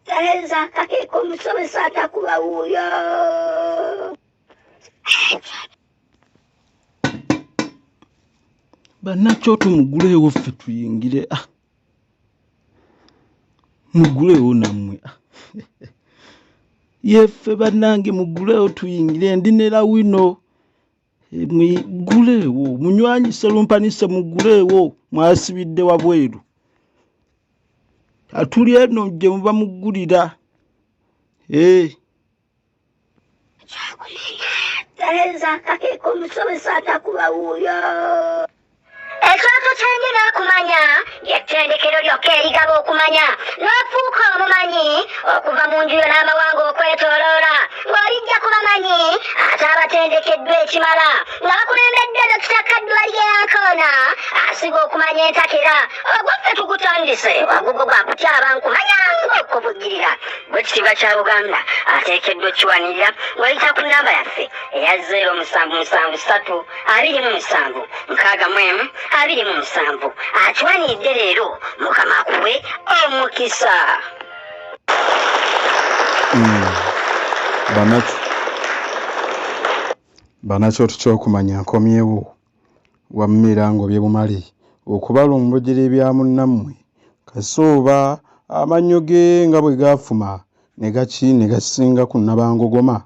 Taweza kake kumusomesa atakuwa huyo. Banacho tumugulewo ffe tuyingire. Mugulewo nammwe. Yeffe bannange mugulewo tuyingire ndinera wino. Mugulewo munywanyise lumpanise mugulewo mwasibidde wabweru. Atuli eno gye muba mugulira. Taweza kake kumusomesa atakuwa huyo. Ekyoto kyange n'okumanya yettendekero lyokka erigaba okumanya n'ofuuka omumanyi okuva mu nju yo n'amawanga okwetooloola ng'olijja ku bamanyi ate abatendekeddwa ekimala nga bakulembedde Dokita Kaddwali Yankoona asiga okumanya entakera ogwaffe tugutandise wagugo gwa kutyaba nkumanya ng'okubugirira gw'ekitiibwa kya Buganda ateekeddwa okkiwanirira ng'oyita ku nnamba yaffe eya 0773 27 61 27 akiwanidde leero mukama kuwe omukisa. Banacho tukyokumanya nkomyewo wammira ngobye bumale okubalumbujira ebya munnammwe kasooba amannyo ge nga bwe gafuma ne gasinga ku Nabangogoma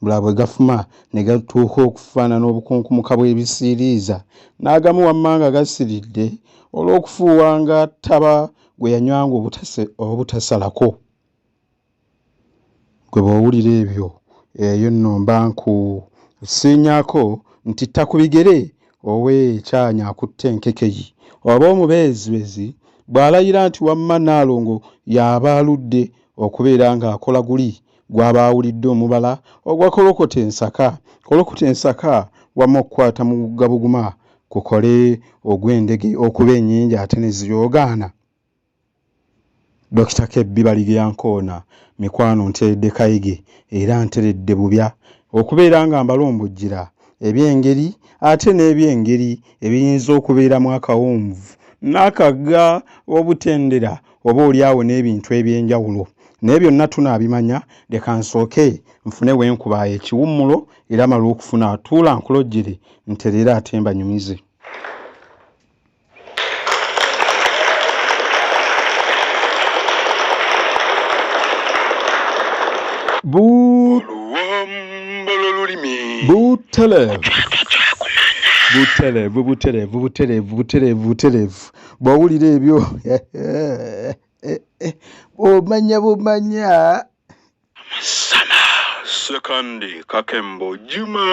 bula bwe gafuma ne gatuuka okufaanana obukunkumuka bw'ebisiiriiza n'agamu wammanga gasiridde olw'okufuuwanga ttaba gwe yanywanga obutasalako. Gwe bw'owulira ebyo eyo nno mba nkusiinyaako nti tta ku bigere owe kyanya akutte enkekeyi oba omubeezibezi bw'alayira nti wamma Nnaalongo y'aba aludde okubeera ng'akola guli gw'aba awulidde omubala ogwa kolokota ensaka wamma okukwata mu gabuguma kukole ogw'endege okuba ennyingi ate ne ziyoogaana. Dokita Kebbibali Yankoona mikwano nteredde kayige era nteredde bubya okubeera nga mbalombojjira ebyengeri ate n'ebyengeri ebiyinza okubeeramu akawunvu n'akagga obutendera oba oliawo n'ebintu eby'enjawulo naye byonna tunaabimanya leka nsooke nfune wenkuba ekiwummulo era mala okufuna atuula nkulojjere nterera ate mbanyumize. Buterevu bw'owulira ebyo bumanya Sama Sekandi Kakembo Juma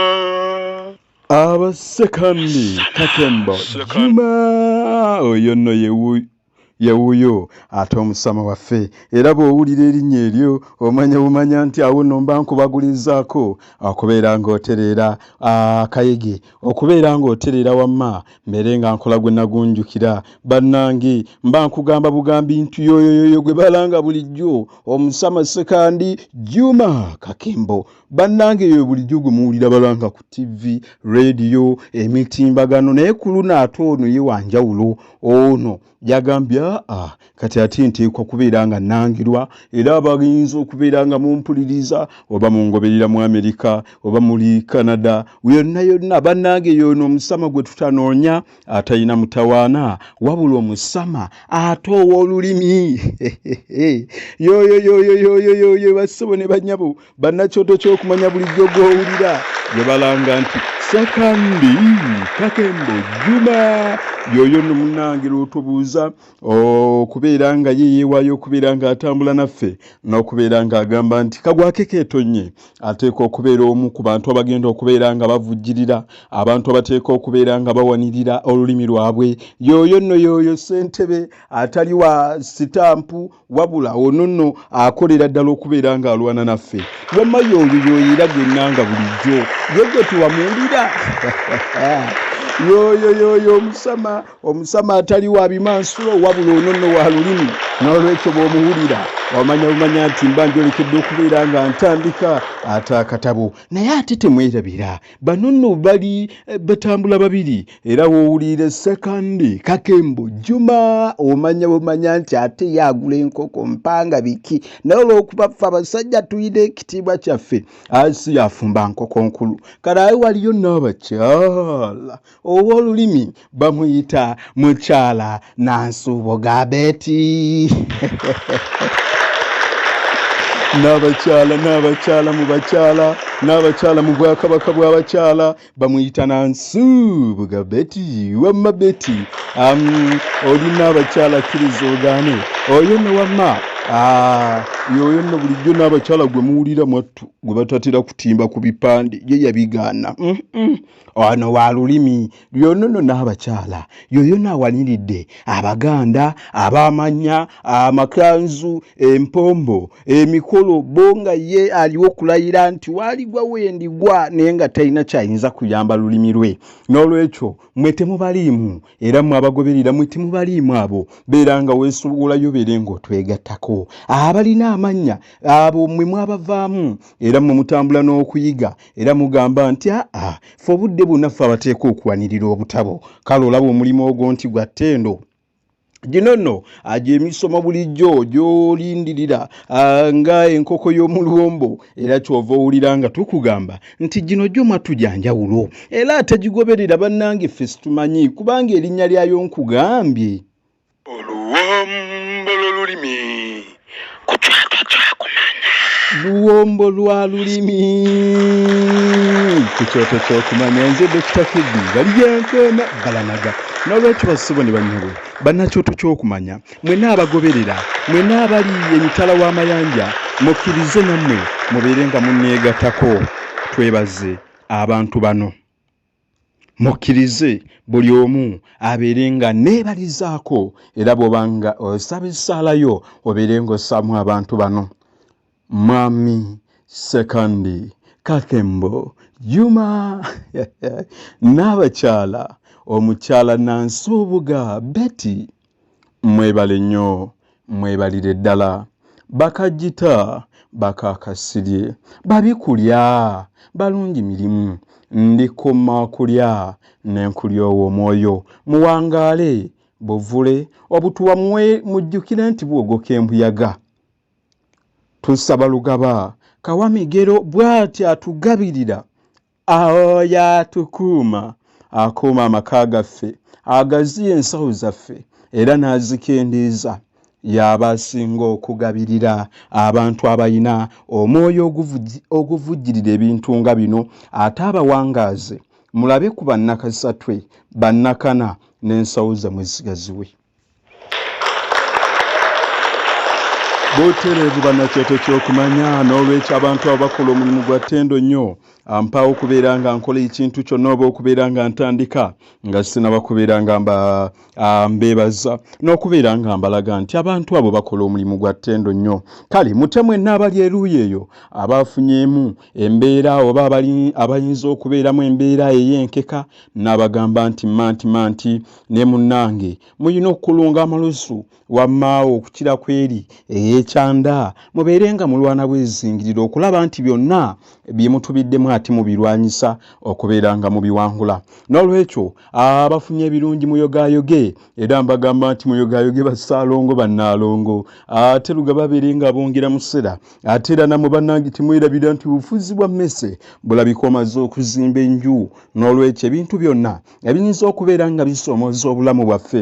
Abasekandi Kakembo Juma oyo nno yewuyo ate omusama waffe era bw'owulira erinnya eryo bumanya nti awo nno mba nkubagulizaako okubeera ng'otereera akayege okubeera ng'otereera wamma mbeere nga nkola gwe nagunjukira bannange mba nkugamba bugambi nti yoyoyoyo gwe balanga bulijjo omusama Sekandi Juma Kakembo bannange eyo bulijjo gwe muwulira balanga ku TV radio emitimbagano naye ku luno ate ono ye wanjawulo ono yagambye kati ate nteekwa kubeera nga nangirwa era abayinza okubeera nga mumpuliriza oba mungoberera mu Amerika oba muri Canada yonna bannange yono omusama gwe tutanoonya atalina mutawaana wabula omusama ate ow'olulimi yoyo bassebo ne bannyabo bannakyoto ky'okumanya bulijjo gw'owulira gye balanga nti Sekandi Kakembo Juma yoyo nno munnange lw'otubuuza okubeera nga yeyeewaayo okubeera ng'atambula naffe n'okubeera ng'agamba nti kagwake keetonye ateeka okubeera omu ku bantu abagenda okubeera nga bavujjirira abantu abateeka okubeera nga bawanirira olulimi lwabwe yoyo nno yoyo ssentebe atali wa sitampu wabula ono nno akolera ddala okubeera ng'alwana naffe wamma yoyo era gwennanga bulijjo yegwe tuwamuwulira yoyo omusama atali wa bimansulo wabula ono nno wa lulimi n'olwekyo bw'omuwulira omanya nti mba njolekedde okubeera nga ntandika ate akatabo naye ate temwerabira bano nno bali batambula babiri era woowulire Sekandi Kakembo Juma omanya nti ate yagula enkoko mpanga biki naye olw'okuba ffe abasajja tuyina ekitiibwa kyaffe asi yafumba nkoko nkulu kale waliyo n'abakyala ow'olulimi bamuyita mukyala Nansuuboga Betty n'abakyala mu bwakabaka bw'abakyala bamuyita Nansuuboga Betty wamma Betty olina abakyala kkiriza ogaane oyo ne wamma yoyo nno bulijjo n'abakyala gwe muwulira mwattu gwe batatera kutimba ku bipande ye yabigaana ono wa lulimi lyonono n'abakyala yoyo naawaniridde Abaganda abamanya amakanzu empombo emikolo bonga ye aliwo okulayira nti waaligwa wendigwa naye nga talina kyayinza kuyamba lulimi lwe n'olwekyo mwe temubaliimu era mwe abagoberera mwe temubaliimu abo beera nga weesubulayo beere ng'otwegattako abalina amannya abo mwe mwabavaamu era mwe mutambula n'okuyiga era mugamba nti ffe obudde bwonna ffe abateeka okuwanirira obutabo kale olaba omulimu ogwo nti gwa ttendo gino nno emisomo bulijjo gy'olindirira nga enkoko y'omulwombo era kyova owulira nga tukugamba nti gino gyo mwattu gya njawulo era ate gigoberera bannange ffe situmanyi kubanga erinnya lyayo nkugambye oluwombo lw'olulimi luwombo lwa lulimi ku kyoto ky'okumanya nze Dr. Kiddi balyenkona balanaga n'olwekyo basibo ne banyabo bannakyoto ky'okumanya mwenna abagoberera mwenna abali emitala w'amayanja mukkirize nammwe mubeere nga munneegattako twebaze abantu bano mukkirize buli omu abeere nga neebalizaako era bw'obanga osaba essaalayo obeere ng'ossaamu abantu bano Mwami Sekandi Kakembo Juma n'abakyala omukyala Nansuuboga Betty mwebale nnyo mwebalire ddala bakajjita bakakasirye babikulya balungi mirimu ndikoma kulya n'enkulya ow'omwoyo muwangaale buvule obutuwa mujjukire nti bwogoka embuyaga tusaba lugaba kawamigero bw'ati atugabirira oyo atukuuma akuuma amaka gaffe agaziya ensawo zaffe era n'azikendeeza y'aba asinga okugabirira abantu abalina omwoyo oguvujjirira ebintu nga bino ate abawangaaze mulabe ku bannakasatwe bannakana n'ensawo zammwe zigaziwe botereevu bannakyoto ky'okumanya n'olwekyo abantu abakola omulimu gwa ttendo nnyo ampaawo okubeera nga nkola ekintu kyonna oba okubeera nga ntandika nga sinaba kubeera nga mbeebaza n'okubeera nga mbalaga nti abantu abo bakola omulimu gwa ttendo nnyo kale mute mwenna abali eruuyi eyo abaafunyeemu embeera oba abayinza okubeeramu embeera ey'enkeka n'abagamba nti manti ne munnange muyina okukulunga amalusu wammaawo okukira kweri ekyanda mubeere nga mulwana bwezingirira okulaba nti byonna bye mutubiddemu ate mubirwanyisa okubeera nga mubiwangula n'olwekyo abafunye ebirungi muyogayoge era mbagamba nti muyogayoge bassaalongo bannaalongo ate lugaba beere nga bongera mu ssera ate era namwe bannange temwerabira nti bufuzi bwa mmese bulabika omaze okuzimba enju n'olwekyo ebintu byonna ebiyinza okubeera nga bisoomooza obulamu bwaffe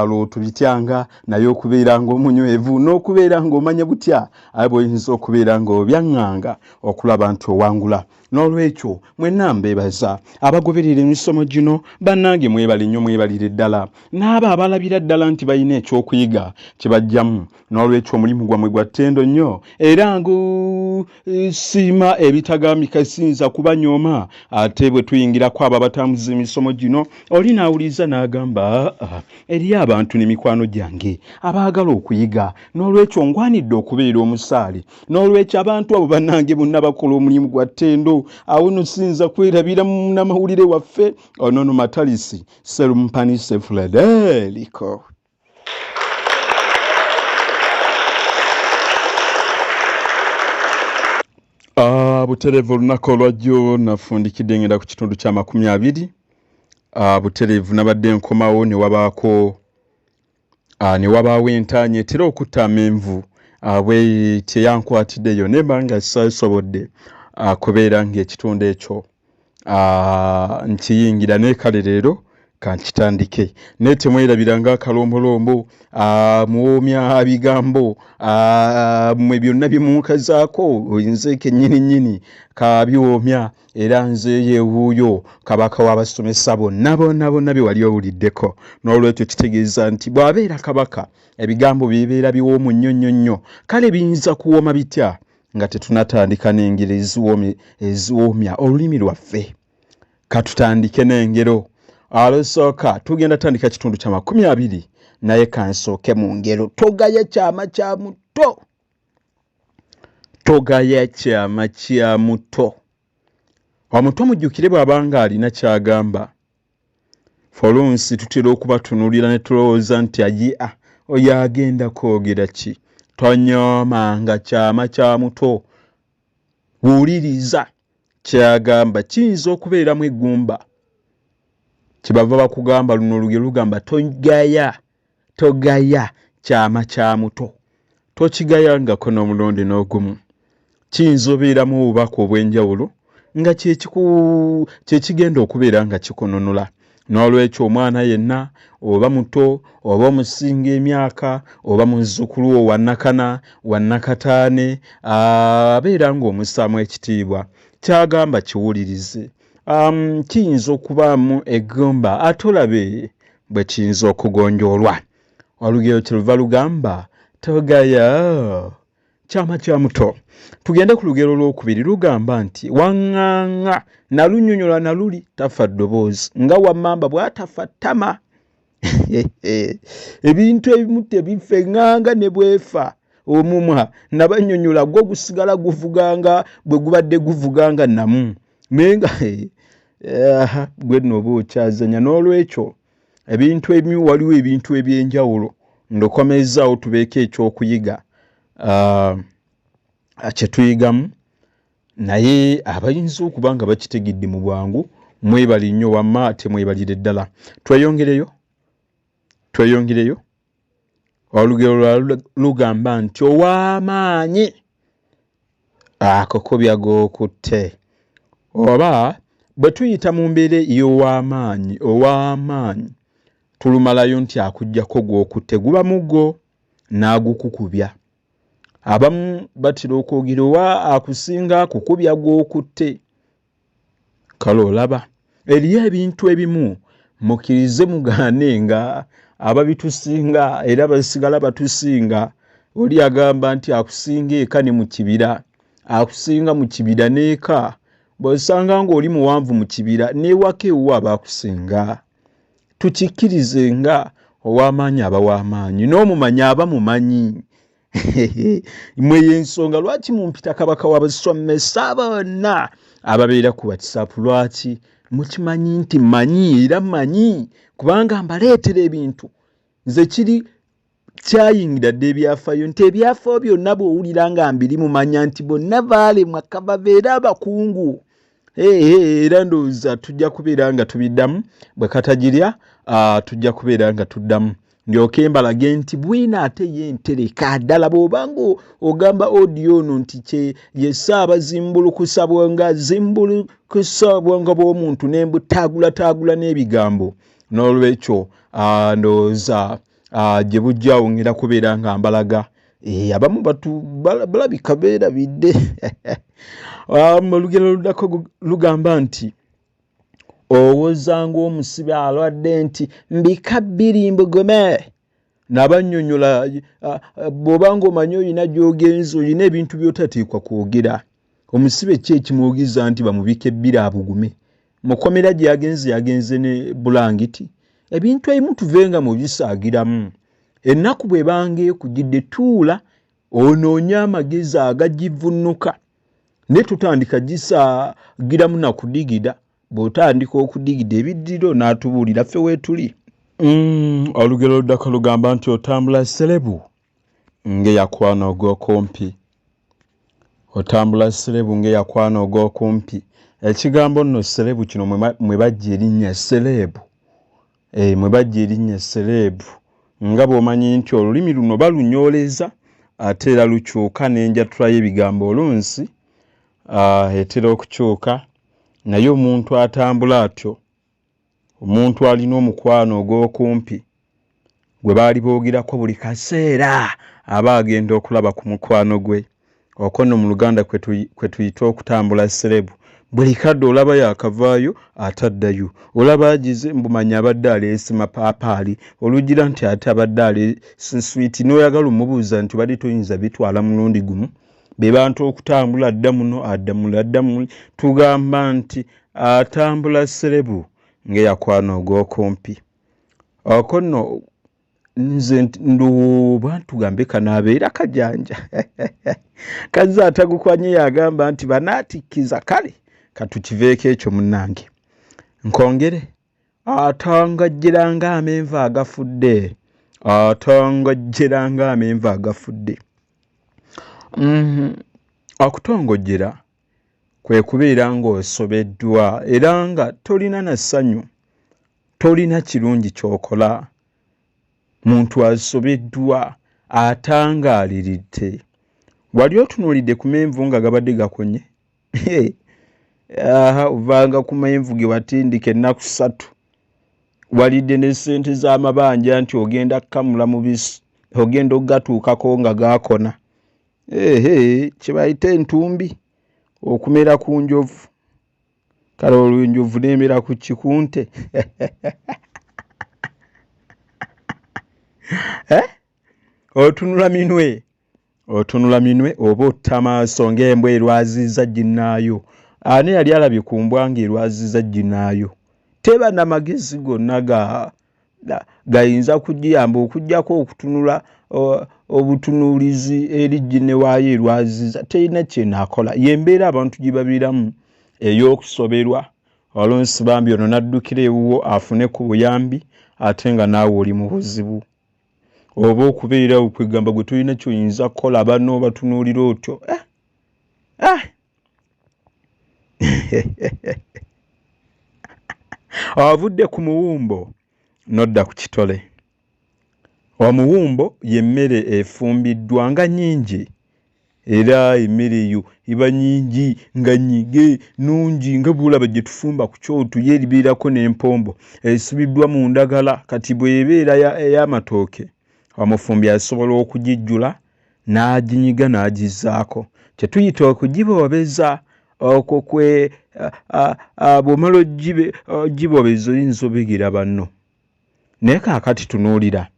lwotubityanga naye okubeera nga omunywevu n'okubeera ng'omanya butya aye bw'oyinza okubeera ng'obyaŋŋanga okulaba nti owangula n'olwekyo mwenna mbeebaza abagoberera emisomo gino bannange mwebale nnyo mwebalire ddala n'abo abalabira ddala nti balina ekyokuyiga kye bajjamu n'olwekyo omulimu gwammwe gwa ttendo nnyo era ngusiima ebitagambika siyinza kubanyooma ate bwe tuyingirako abo abatambuza emisomo gino oli n'awuliriza n'agamba eriyo abantu n'emikwano gyange abaagala okuyiga n'olwekyo ngwanidde okubeera omusaale n'olwekyo abantu abo bannange bonna bakola omulimu gwa ttendo awo nno siyinza kwerabira n'amawulire waffe onono matalisi serumpanise Frederico buterevu olunaku olwajjo nafundikidde ngenda ku kitundu kya 20. Buterevu nabadde nkomawo ne wabaawo entaanya etera okutta amenvu bwe teyankwatiddeyo ne banga sasobodde kubeera ng'ekitundu ekyo nkiyingira ne kale leero kankitandike naye temwerabiranga akalombolombo muwoomya bigambo mwe byonna byemunkazaako oyinza kennyini kabiwoomya era nze yeewuuyo kabaka w'abasomesa bonna bye wali owuliddeko n'olwekyo kitegeeza nti bw'abeera kabaka ebigambo bibeera biwoomu nnyo kale biyinza kuwooma bitya nga tetunatandika n'engero eziwoomya olulimi lwaffe. Katutandike n'engero. Alusooka tugenda tandika kitundu kya 20 naye kansooke mu ngero. Togaya kyama kya muto. Togaya kyama kya muto. Omuto mujjukire bw'abanga alina kyagamba. Folunsi tutera okubatunulira ne tulowooza nti oyo agenda kwogera ki. Tonyoomanga kyama kya muto. Wuliriza kyagamba kiyinza okubeeramu eggumba. Kibava bakugamba luno olugero lugamba togaya kyama kya muto. Tokigayangako n'omulundi n'ogumu. Kiyinza obeeramu obubaka obw'enjawulo nga kyekigenda okubeera nga kikununula. N'olwekyo omwana yenna oba muto oba omusinga emyaka oba muzzukulu owa nnakana wa nnakataane abeera ng'omussaamu ekitiibwa kyagamba kiwulirize. Kiyinza okubaamu eggumba ate olabe bwe kiyinza okugonjoolwa. Olugero kyeluva lugamba togaya kyama kya muto. Tugende ku lugero olwokubiri lugamba nti waŋŋaŋŋa nalunyonyola naluli tafa ddoboozi nga wammamba bw'atafa ttama. Ebintu ebimu tebifa eŋŋanga ne bwefa omumwa nabanyonyola gwo gusigala guvuganga bwe gubadde guvuganga namu menga gwe nooba okyazanya. N'olwekyo ebintu ebimu waliwo ebintu eby'enjawulo ndokomezzaawo tubeeko ekyokuyiga kye tuyigamu naye abayinza okuba nga bakitegedde mu bwangu mwebali nnyo wamma temwebalire ddala. Tweyongereyo. Olugero lugamba nti ow'amaanyi akokobya g'okutte. Oba bwe tuyita mu mbeera ow'amaanyi tulumalayo nti akuggyako gw'okutte guba muggo n'agukukubya. Abamu batera okwogera owa akusinga akukubya gw'okutte. Kale olaba eriyo ebintu ebimu mukkirize mugaane nga ababitusinga era basigala batusinga. Oli agamba nti akusinga eka ne mu kibira, akusinga mu kibira n'eka. Bw'osanga ng'oli muwanvu mu kibira n'ewaka ewuwo abaakusinga. Tukikkirize nga ow'amaanyi aba w'amaanyi n'omumanyi aba mumanyi. Mwe y'ensonga lwaki mumpita kabaka w'abasomesa bonna ababeera ku WhatsApp. Lwaki mukimanyi nti manyi era manyi kubanga mbaleetera ebintu nze kiri kyayingira dde ebyafaayo nti ebyafaayo byonna bw'owulira nga mbiri mumanya nti bonna baalemwa kababeera abakungu. Era ndowooza tujja kubeera nga tubiddamu bwe katagirya tujja kubeera nga tuddamu. Ndyoke mbalage nti bwina ate yentereka ddala bw'obanga ogamba audio ono nti ye Ssaabazimbulukusa bwanga bw'omuntu n'embutaagula n'ebigambo. N'olwekyo ndowooza gye bujja wongera kubeera nga mbalaga. Abamu balabika beerabidde. Olugero luddako lugamba nti owozanga omusibe alwadde nti mbika 2 mbugome. N'abannyonnyola bw'obanga omanyi olina gy'ogenza olina ebintu by'otateekwa kwogera. Omusibe ki ekimwogeza nti bamubike 2 abugume? Mukomera gye yagenze ne bulangiti. Ebintu ebimu tuvenga mu bisaagiramu. Ennaku bw'ebanga ekugidde tuula onoonye amagezi agagivunnuka ne tutandika gisaagiramu na kudigida. Bw'otandika okudigida ebiddiro n'atubuulira ffe weetuli. Olugero luddako lugamba nti otambula selebu ng'eyakwana ogw'okumpi. otambula selebu ng'eyakwana ogw'okumpi. Ekigambo nno selebu kino mwe bajja erinnya selebu. Mwe bajja erinnya selebu. Nga bw'omanyi nti olulimi luno balunyoleza ate era lukyuka n'enjatula y'ebigambo olunsi etera okukyuka. Naye omuntu atambula atyo, omuntu alina omukwano ogw'okumpi gwe baali boogerako buli kaseera aba agenda okulaba ku mukwano gwe. Okwo nno mu Luganda kwe tuyita okutambula selebu. Buli kadde olaba yakavaayo ataddayo. Olaba agize mbumanya abadde aleese mapaapaali. Olugira nti ate abadde aleese nswiti n'oyagala omubuuza nti bali toyinza bitwala mulundi gumu. Be bantu okutambula adda muno adda muli. Tugamba nti atambula selebu ng'eyakwana ogw'okumpi. Okwo nno nze ndowooza tugambe kanaabeera kajanja. Kaze atagukwanye yagamba nti banaatikkiza kale katukiveeko ekyo munnange. Nkongere atangajjera ng'amenvu agafudde. Atangajjera ng'amenvu agafudde. Okutongojjera kwe kubeera ng'osobeddwa era nga tolina na ssanyu, tolina kirungi ky'okola. Muntu asobeddwa atangaaliridde. Wali otunuulidde ku menvu nga gabadde gakonye? Ovanga ku menvu ge watindika ennaku 3. Walidde ne ssente z'amabanja nti ogenda kukamula mubisi, ogenda okugatuukako nga gaakona. Kye bayita entumbi okumera ku njovu. Kale olwo enjovu n'emera ku kikunte. Otunula minwe oba otta maaso ng'embwa erwaziza ginnaayo. Ani yali alabye ku mbwa ng'erwaziza ginnaayo? Teba na magezi gonna gayinza kugiyamba okuggyako okutunula obutunuulizi eri ginne waayo erwaziza. Terina kyenaakola. Yembeera abantu gye babeeramu ey'okusoberwa. Olunsi bambi ono n'addukira ewuwo afune ku buyambi ate nga naawe oli mu buzibu. Oba okubeera okwegamba gwe tulina kyoyinza kukola abanno batunuulira otyo. Avudde ku muwumbo nodda ku kitole. Omuwumbo y'emmere efumbiddwa nga nnyingi era emmere eyo iba nnyingi nga nnyige nungi nga bw'olaba gye tufumba ku kyoto ye eribeerako n'empombo esibiddwa mu ndagala. Kati bw'ebeera ey'amatooke omufumbi asobola okugijjula n'aginyiga n'agizzaako. Kye tuyita okugiboobeza. Okwo kwe bw'omala ogiboobeza oyinza obigira banno. Naye kaakati tunuulira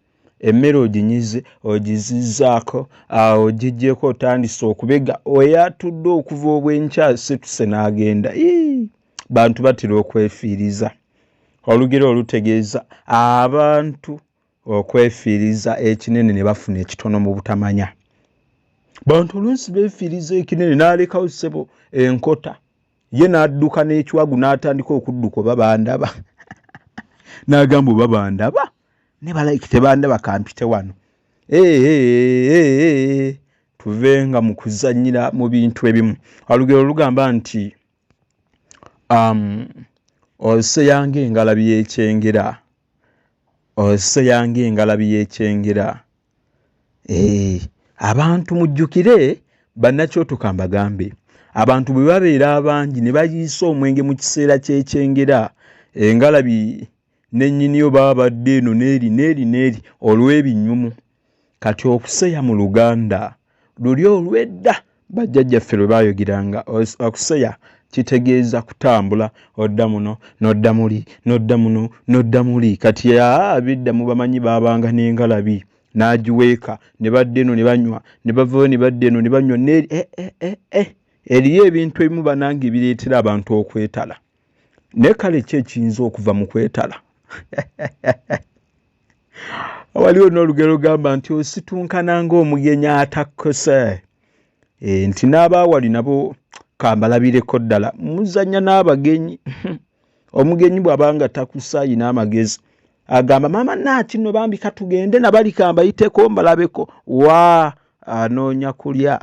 emmere oginyize ogizizzaako ogiggyeko otandise okubega oyatudde okuva obwenkya situse n'agenda. Bantu batera okwefiiriza. Olugero olutegeeza abantu okwefiiriza ekinene ne bafuna ekitono mu butamanya. Bantu olunsi beefiiriza ekinene n'alekawo ssebo enkota. Ye n'adduka n'ekiwagu n'atandika okudduka oba bandaba. N'agamba oba bandaba. Ne balayiki tebandaba kampite wano. Tuvenga mu kuzannyira mu bintu ebimu. Olugero lugamba nti oseyange engalabi y'ekyengera. Oseyange engalabi y'ekyengera. Abantu mujjukire bannakyoto kambagambe. Abantu bwe babeera abangi ne bayiisa omwenge mu kiseera ky'ekyengera, engalabi n'ennyiniyo baba badde eno n'eri olw'ebinyumu. Kati okuseya mu Luganda luli olw'edda bajjajjaffe lwe baayogeranga. Okuseya kitegeeza kutambula odda muno n'odda muli n'odda muno n'odda muli. Kati ab'edda mu bamanyi baabanga n'engalabi n'agiweeka ne badde eno ne banywa ne bavayo ne badde eno ne banywa n'eri eriyo ebintu ebimu banange ebireetera abantu okwetala. Naye kale ki ekiyinza okuva mu kwetala? Waliwo n'olugero gamba nti ositunkana ng'omugenyi atakkose. Nti n'abaawali nabo kambalabireko ddala muzannya n'abagenyi. Omugenyi bw'abanga takusaayi n'amagezi agamba maama naakino bambi katugende nabali kambayiteko mbalabeko. Anoonya kulya.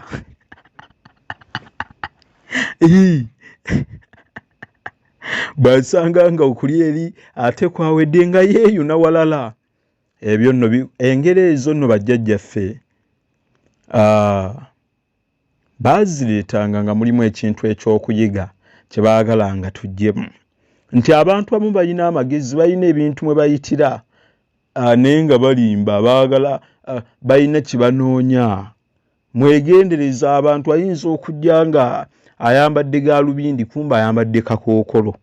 basanga nga okuli eri ate kwawedde nga yeeyo na walala ebyo nno engero ezo nno bajjajjaffe bazireetanga nga mulimu ekintu eky'okuyiga kye baagalanga tuggyemu nti abantu abamu balina amagezi balina ebintu mwe bayitira naye nga balimba baagala balina kye banoonya mwegendereza abantu ayinza okujja nga ayambadde gaalubindi kumba ayambadde kakookolo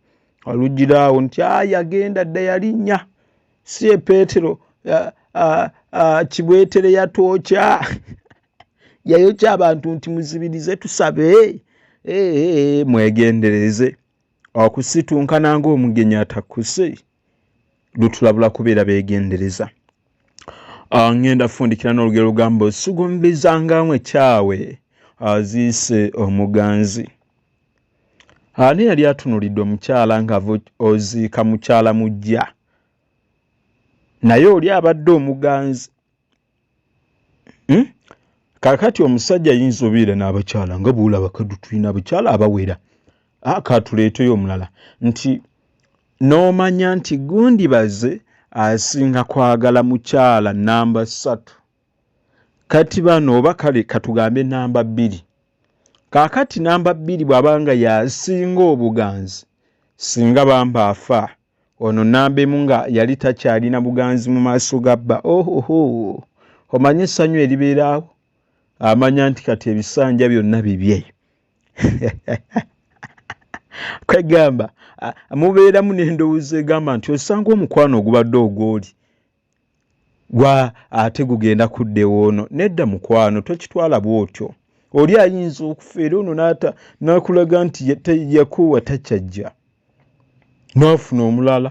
alugiraawo nti yagenda dda yalinnya si ye Peetero Kibwetere yatookya yayokya abantu nti muzibirize tusabe mwegendereze okusitunkana ng'omugenyi atakkuse lutulabula kubeera beegendereza ngenda fundikira n'olugero lugamba osugumbizangamu ekyawe aziise omuganzi ani yali atunulidde omukyala ng'ava oziika mukyala mujja naye oli abadde omuganzi kakati omusajja yinza obeera n'abakyala nga buulaba kaddu tulina abakyala abawera katuleeteyo omulala nti n'omanya nti gundibaze asinga kwagala mukyala namba 3 kati bano oba kale katugambe namba 2 kakati namba 2 bw'abanga yasinga obuganzi singa bamba afa ono namba 1 nga yali takyalina buganzi mu maaso ga bba omanye essanyu eribeeraawo amanya nti kati ebisanja byonna bibye kwegamba mubeeramu n'endowooza egamba nti osanga omukwano ogubadde ogw'oli gwa ate gugenda kudda ewoono nedda mukwano tokitwala bw'otyo oli ayinza okufeera ono n'akulaga nti yakuwa takyajja n'afuna omulala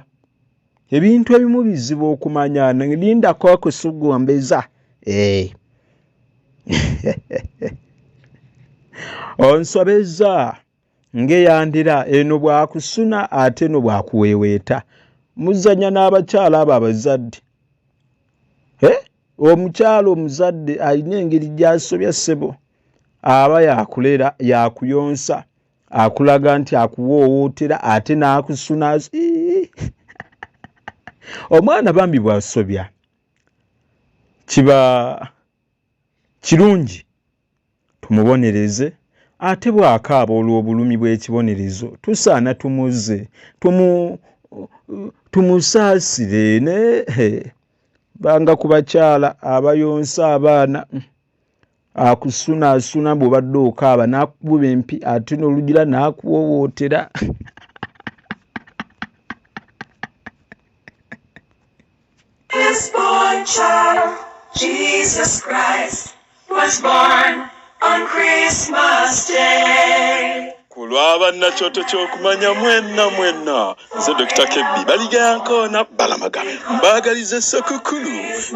ebintu ebimu bizibu okumanya lindako akusugombeza onsobeza ng'eyandira eno bwakusuna ate no bwakuweeweeta muzanya n'abakyala abo abazadde omukyala omuzadde alina engeri gy'asobya ssebo aba yakulera yakuyonsa akulaga nti akuwoowootera ate n'akusuna omwana bambi bw'asobya kiba kirungi tumubonereze ate bw'akaaba olw'obulumi bw'ekibonerezo tusaana tumuze tumusaasire banga ku bakyala abayonsa abaana akusunaasuna bw'obadde okaaba n'akububa empi ate n'olugira n'akuwoowootera This boy child, Jesus Christ, was born on Christmas Day. Kulwaba na kyoto ky'okumanya mwenna nze Dr. Kebbi baligankoona balamaga mbagalize ssekukulu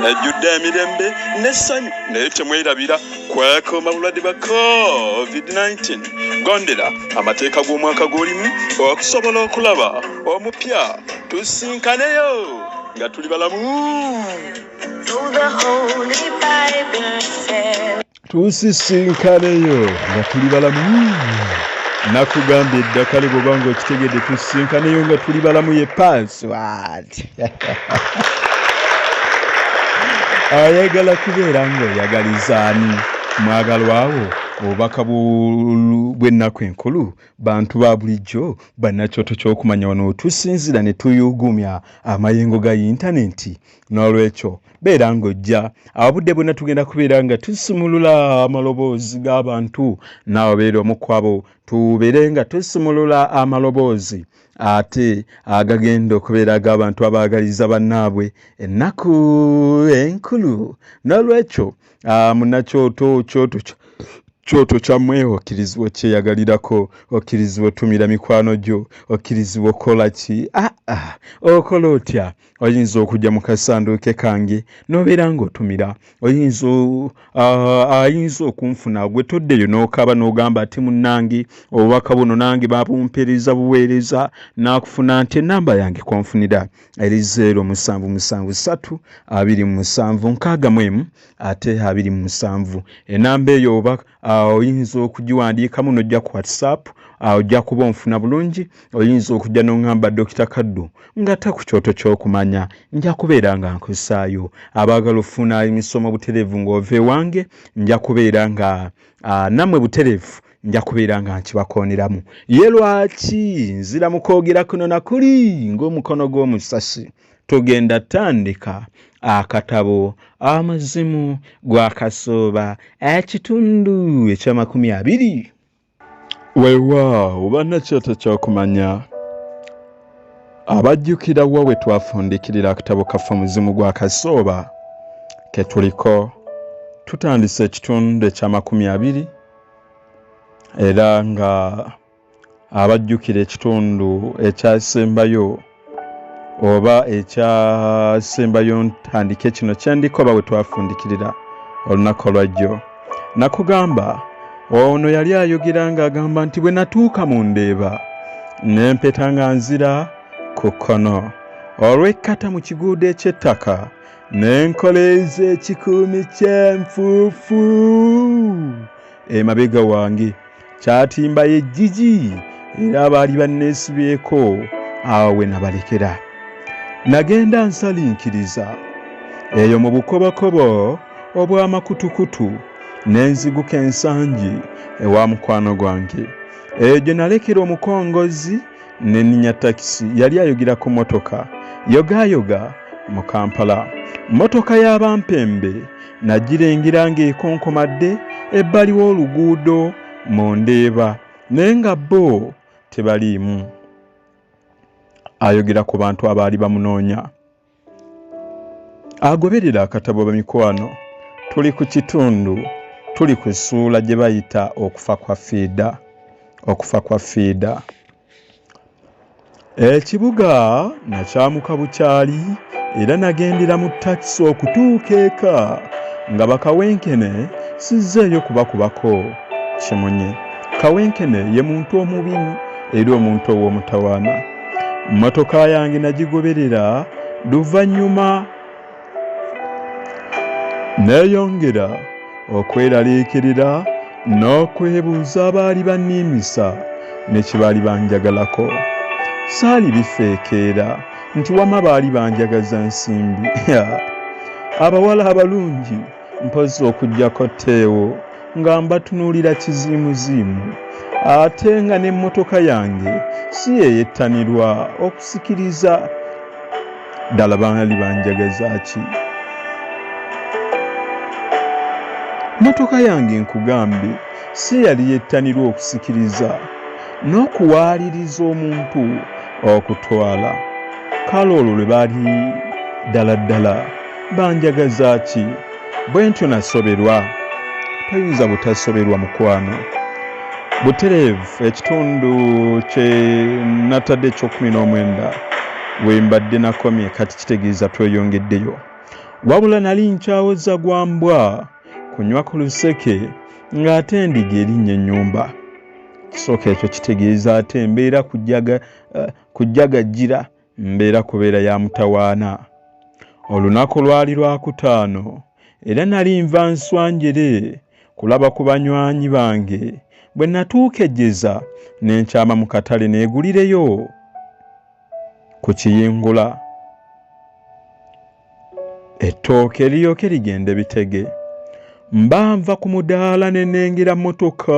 ejjudde emirembe n'essanyu naye temwerabira kwekoma bulwadde bwa COVID-19 gondera amateeka g'omwaka gw'olimu okusobola okulaba omupya tusinkaneyo nga tuli balamu tusisinkaneyo nga tuli balamu nakugambye eddakale bw'obanga okitegedde tusisinkaneyo nga tuli balamu ye password ayagala kubeera ng'oyagaliza ani mwagalwawo obubaka bw'ennaku enkulu bantu ba bulijjo bannakyoto ky'okumanya wano tusinzira ne tuyugumya amayengo ga yintaneti n'olwekyo beera ng'ojja obudde bwonna tugenda kubeera nga tusumulula amaloboozi g'abantu naawe beera omu ku abo tubeere nga tusumulula amaloboozi ate agagenda okubeera ag'abantu abaagaliza bannaabwe ennaku enkulu n'olwekyo munnakyoto kyoto kyammwe okkirizibwa okyeyagalirako okkirizibwa otumira mikwano gyo okkirizibwa okola ki okola otya oyinza okujja mu kasanduuke kange n'obeera ng'otumira ayinza okunfuna gwe toddeyo n'okaaba n'ogamba ati munnange obubaka buno nange babumpeereza buweereza n'akufuna nti ennamba yange konfunira eri 0773 27 61 ate 27 ennamba eyo oba oyinza okugiwandiikamu n'ojja ku WhatsApp ojja kuba onfuna bulungi oyinza okujja n'oŋŋamba Dr. Kaddu ng'ate ku kyoto ky'okumanya nja kubeera nga nkusaayo abaagala ofuna emisomo butereevu ng'ova ewange nja kubeera nga nammwe butereevu nja kubeera nga nkibakooneramu ye lwaki nzira mu kwogera kuno na kuli ng'omukono gw'omusasi tugenda tandika akatabo amazimu gwa Kasooba ekitundu ekya20 weewaawo bannakyoto ky'okumanya abajjukira wa we twafundikirira akatabo kaffe omuzimu gwa Kasooba ke tuliko tutandise ekitundu ekya20 era nga abajjukira ekitundu ekyasembayo oba ekyasembayo ntandike kino kyendikoba we twafundikirira olunaku lwajjo nakugamba ono yali ayogera ng'agamba nti bwe natuuka mu ndeeba n'empeta nga nzira ku kkono olw'ekkata mu kiguudo eky'ettaka n'enkoleeza ekikuumi ky'enfuufu emabega wange kyatimba y'ejjigi era abaali banneesibyeko awo we nabalekera nagenda nsalinkiriza eyo mu bukobokobo obw'amakutukutu n'enziguka ensangi ewa mukwano gwange eyo gye nalekera omukongozi n'enninya takisi yali ayogera ku motoka yogayoga mu Kampala motoka y'abampembe nagirengera ng'ekonkomadde ebbali w'oluguudo mu ndeeba naye nga bo tebaliimu ayogera ku bantu abaali bamunoonya agoberera akatabo bamikwano tuli ku kitundu tuli ku ssuula gye bayita okufa kwa fiida ekibuga nakyamuka bukyali era nagendera mu takisi okutuuka eka nga bakawenkene sizzeeyo kubakubako kimunye kawenkene ye muntu omubi era omuntu ow'omutawaana mmotoka yange nagigoberera luvannyuma neeyongera okweraliikirira n'okwebuuza abaali banniimisa ne kye baali banjagalako saali bifeekeera nti wama baali banjagaza nsimbi abawala abalungi mpozi okuggyako tteewo nga mbatunuulira kiziimuziimu ate nga n'emmotoka yange si yeeyettanirwa okusikiriza ddala baali banjagaza ki motoka yange nkugambye si yali yettanirwa okusikiriza n'okuwaaliriza omuntu okutwala kale olwo lwe baali ddala banjagaza ki bwe ntyo nasoberwa toyinza butasoberwa mukwano butereevu ekitundu kye natadde ekyo19 we mbadde nakomye kati kitegeeza tweyongeddeyo wabula nali nkyawoza gwambwa kunywa ku luseke ng'ate endiga erinnya ennyumba kisooka ekyo kitegeeza ate mbeera kujjagajjira mbeera kubeera ya mutawaana olunaku lwali lwakutaano era nali nva nswanjere kulaba ku banywanyi bange bwe natuuka ejjeza n'enkyama mu katale neegulireyo ku kiyingula ettooke eryoke ligende bitege mba nva ku mudaala ne nnengera mmotoka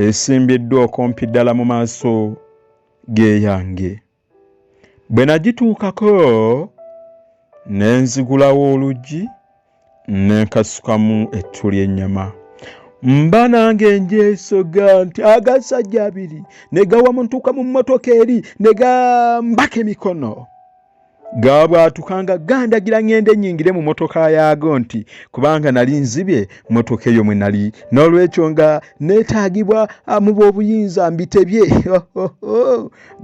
esimbiddwa okumpi ddala mu maaso geeyange bwe nagituukako ne nzigulawo oluggi ne nkasukamu ettu ly'ennyama mba nange njeesoga nti agasajja abiri ne gawamuntuka mu mmotoka eri ne gambaka emikono gaabwatukanga gandagira ngende nyingire mu motoka yaago nti kubanga nali nzibye motoka eyo mwe nali n'olwekyo nga neetaagibwa mu bw'obuyinza mbitebye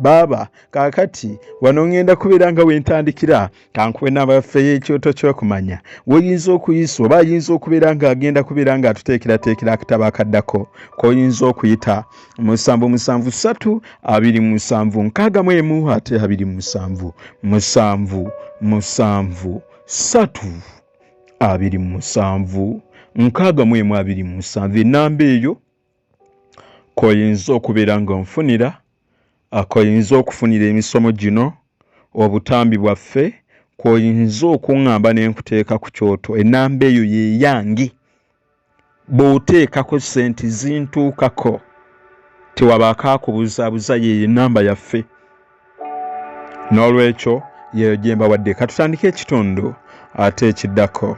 baaba kaakati wano ngenda kubeera nga wentandikira kankube n'abaffe y'ekyoto ky'okumanya woyinza okuyisa oba ayinza okubeera ng'agenda kubeera ng'atuteekerateekera akatabo akaddako k'oyinza okuyita 77 277 61 ate 27 3 27 627 enamba eyo koyinza okubeera nga nfunira akoyinza okufunira emisomo gino obutambi bwaffe koyinza okuŋŋamba n'enkuteeka ku kyoto enamba eyo ye yange bw'oteekako senti zintuukako tewabaako akubuzaabuza yeyo enamba yaffe n'olwekyo yeyo gye mbawadde katutandike ekitundu ate ekiddako